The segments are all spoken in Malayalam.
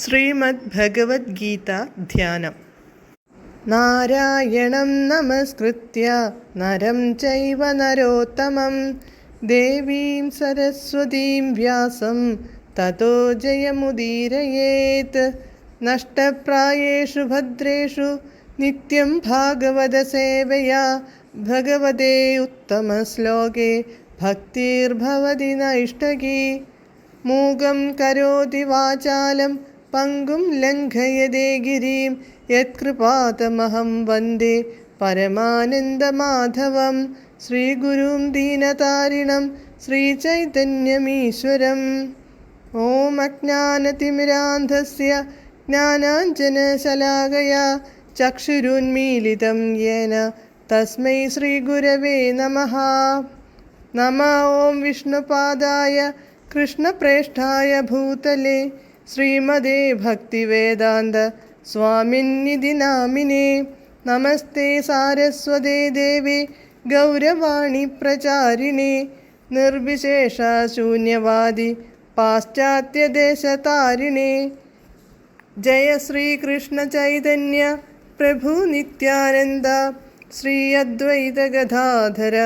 ശ്രീമദ് ഭഗവത്ഗീത ധ്യാനം. നാരായണം നമസ്കൃത്യ നരം ചൈവ നരോത്തമം ദേവീം സരസ്വതീം വ്യാസം തതോ ജയമുദീരയേത്. നഷ്ടപ്രായേഷു ഭദ്രേഷു നിത്യം ഭാഗവത സേവയാ ഭഗവതേ ഉത്തമശ്ലോകേ ഭക്തിർഭവതി നൈഷ്ടകീ. മൂകം കരോതി വാചാലം പങ്കും ലംഘയതേ ഗിരിം യത്കൃപാതമഹം വന്ദേ പരമാനന്ദമാധവം. ശ്രീഗുരും ദീനതാരിണം ശ്രീചൈതന്യമീശ്വരം. ഓം അജ്ഞാനതിമിരാന്ധസ്യ ജ്ഞാനാഞ്ജനശലാകയാ ചക്ഷുരുന്മീലിതം യേന തസ്മൈ ശ്രീഗുരവേ നമഃ. നമഃ ഓം വിഷ്ണുപാദായ കൃഷ്ണപ്രേഷ്ഠായ ഭൂതലേ ശ്രീമദേ ഭക്തിവേദാന്ത സ്വാമിന്നിധി നാമിനേ. നമസ്തേ സാരസ്വതേ ദേവേ ഗൗരവാണി പ്രചാരിണേ നിർവിശേഷ ശൂന്യവാദി പാശ്ചാത്യദേശതാരിണേ. ജയ ശ്രീകൃഷ്ണ ചൈതന്യ പ്രഭു നിത്യാനന്ദ ശ്രീ അദ്വൈത ഗദാധര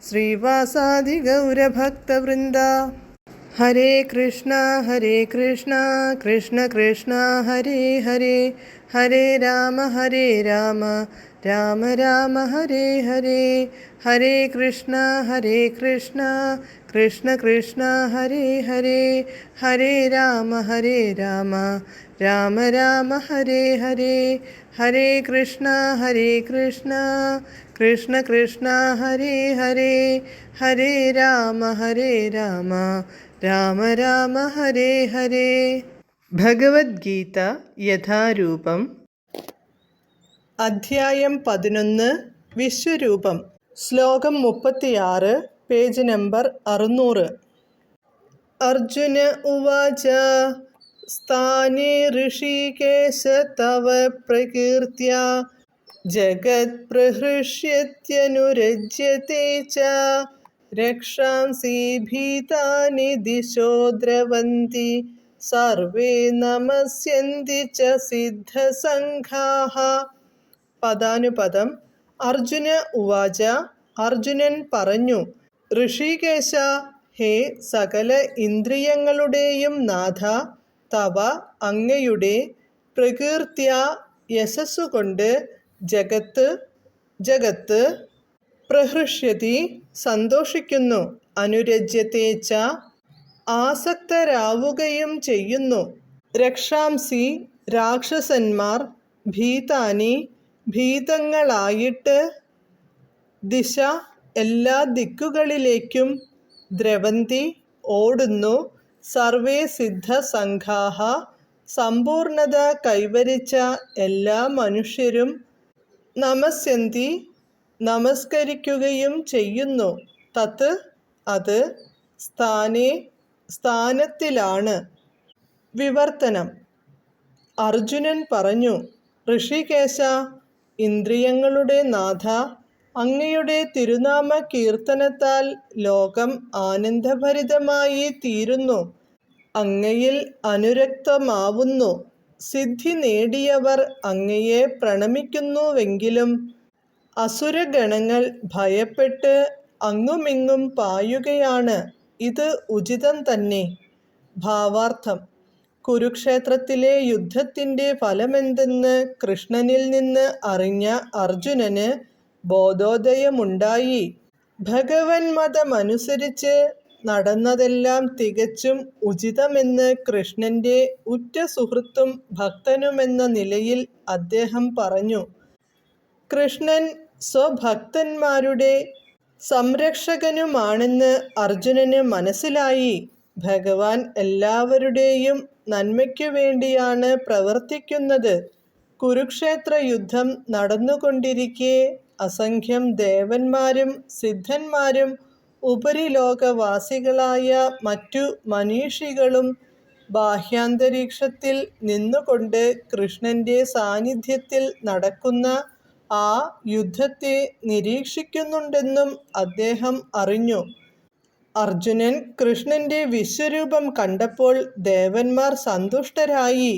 ശ്രീവാസാദി ഗൗരഭക്തവൃന്ദ. ഹരേ കൃഷ്ണ കൃഷ്ണ കൃഷ്ണ ഹരേ ഹരേ, ഹരേ രാമ രാമ രാമ ഹരേ ഹരേ. ഹരേ കൃഷ്ണ കൃഷ്ണ കൃഷ്ണ ഹരേ ഹരേ, ഹരേ രാമ രാമ രാമ ഹരേ ഹരേ. ഹരേ കൃഷ്ണ കൃഷ്ണ കൃഷ്ണ ഹരേ ഹരേ, ഹരേ രാമ രാമ രാമ ഹരേ ഹരേ. ഭഗവത്ഗീത യഥാരൂപം. അധ്യായം 11. വിശ്വരൂപം. ശ്ലോകം 36, പേജ് നമ്പർ 600. അർജുന ഉവാച സ്ഥാനേ ഋഷികേശ തവ പ്രകീർത്യാ ജഗത് പ്രഹൃഷ്യത്യനുരജ്യത്തെ ച രക്ഷാംസി ഭീതാനി ദിശോ ദ്രവന്തി സർവേ നമസ്യന്തി ച സിദ്ധസംഘാഃ. പദാനുപദം. അർജുന ഉവാച, അർജുനൻ പറഞ്ഞു, ഋഷികേശ, ഹേ സകല ഇന്ദ്രിയങ്ങളുടെയും നാഥ, തവ അങ്ങയുടെ, പ്രകീർത്തിയ യശസ്സുകൊണ്ട്, ജഗത്ത് പ്രഹൃഷ്യതി സന്തോഷിക്കുന്നു, അനുരജ്യത്തെ ച ആസക്തരാവുകയും ചെയ്യുന്നു, രക്ഷാംസി രാക്ഷസന്മാർ, ഭീതാനി ഭീതങ്ങളായിട്ട്, ദിശ എല്ലാ ദിക്കുകളിലേക്കും, ദ്രവന്തി ഓടുന്നു, സർവേ സിദ്ധസംഘാഃ സമ്പൂർണത കൈവരിച്ച എല്ലാ മനുഷ്യരും, നമസ്യന്തി നമസ്കരിക്കുകയും ചെയ്യുന്നു, തത് അത്, സ്ഥാനേ സ്ഥാനത്തിലാണ്. വിവർത്തനം. അർജുനൻ പറഞ്ഞു, ഋഷികേശ, ഇന്ദ്രിയങ്ങളുടെ നാഥ, അങ്ങയുടെ തിരുനാമ കീർത്തനത്താൽ ലോകം ആനന്ദഭരിതമായി തീരുന്നു, അങ്ങയിൽ അനുരക്തമാവുന്നു. സിദ്ധി നേടിയവർ അങ്ങയെ പ്രണമിക്കുന്നുവെങ്കിലും അസുരഗണങ്ങൾ ഭയപ്പെട്ട് അങ്ങുമിങ്ങും പായുകയാണ്. ഇത് ഉചിതം തന്നെ. ഭാവാർത്ഥം. കുരുക്ഷേത്രത്തിലെ യുദ്ധത്തിൻ്റെ ഫലമെന്തെന്ന് കൃഷ്ണനിൽ നിന്ന് അറിഞ്ഞ അർജുനന് ബോധോദയമുണ്ടായി. ഭഗവൻ മതമനുസരിച്ച് നടന്നതെല്ലാം തികച്ചും ഉചിതമെന്ന് കൃഷ്ണന്റെ ഉറ്റ സുഹൃത്തും ഭക്തനുമെന്ന നിലയിൽ അദ്ദേഹം പറഞ്ഞു. കൃഷ്ണൻ സ്വഭക്തന്മാരുടെ സംരക്ഷകനുമാണെന്ന് അർജുനന് മനസ്സിലായി. ഭഗവാൻ എല്ലാവരുടെയും നന്മയ്ക്കു വേണ്ടിയാണ് പ്രവർത്തിക്കുന്നത്. കുരുക്ഷേത്ര യുദ്ധം നടന്നുകൊണ്ടിരിക്കെ അസംഖ്യം ദേവന്മാരും സിദ്ധന്മാരും ഉപരിലോകവാസികളായ മറ്റു മനീഷികളും ബാഹ്യാന്തരീക്ഷത്തിൽ നിന്നുകൊണ്ട് കൃഷ്ണന്റെ സാന്നിധ്യത്തിൽ നടക്കുന്ന ആ യുദ്ധത്തെ നിരീക്ഷിക്കുന്നുണ്ടെന്നും അദ്ദേഹം അറിഞ്ഞു. അർജുനൻ കൃഷ്ണന്റെ വിശ്വരൂപം കണ്ടപ്പോൾ ദേവന്മാർ സന്തുഷ്ടരായി.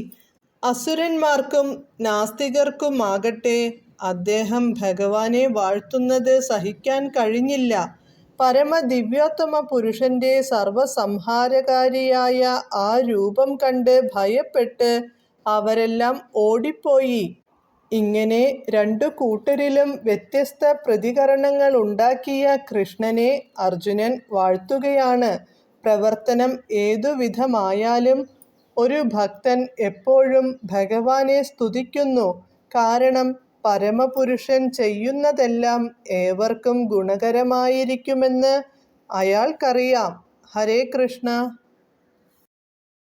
അസുരന്മാർക്കും നാസ്തികർക്കുമാകട്ടെ അദ്ദേഹം ഭഗവാനെ വാഴ്ത്തുന്നത് സഹിക്കാൻ കഴിഞ്ഞില്ല. പരമദിവ്യോത്തമ പുരുഷന്റെ സർവസംഹാരകാരിയായ ആ രൂപം കണ്ട് ഭയപ്പെട്ട് അവരെല്ലാം ഓടിപ്പോയി. ഇങ്ങനെ രണ്ടു കൂട്ടരിലും വ്യത്യസ്ത പ്രതികരണങ്ങൾ ഉണ്ടാക്കിയ കൃഷ്ണനെ അർജുനൻ വാഴ്ത്തുകയാണ്. പ്രവർത്തനം ഏതുവിധമായാലും ഒരു ഭക്തൻ എപ്പോഴും ഭഗവാനെ സ്തുതിക്കുന്നു. കാരണം പരമപുരുഷൻ ചെയ്യുന്നതെല്ലാം ഏവർക്കും ഗുണകരമായിരിക്കുമെന്ന് അയാൾക്കറിയാം. ഹരേ കൃഷ്ണ.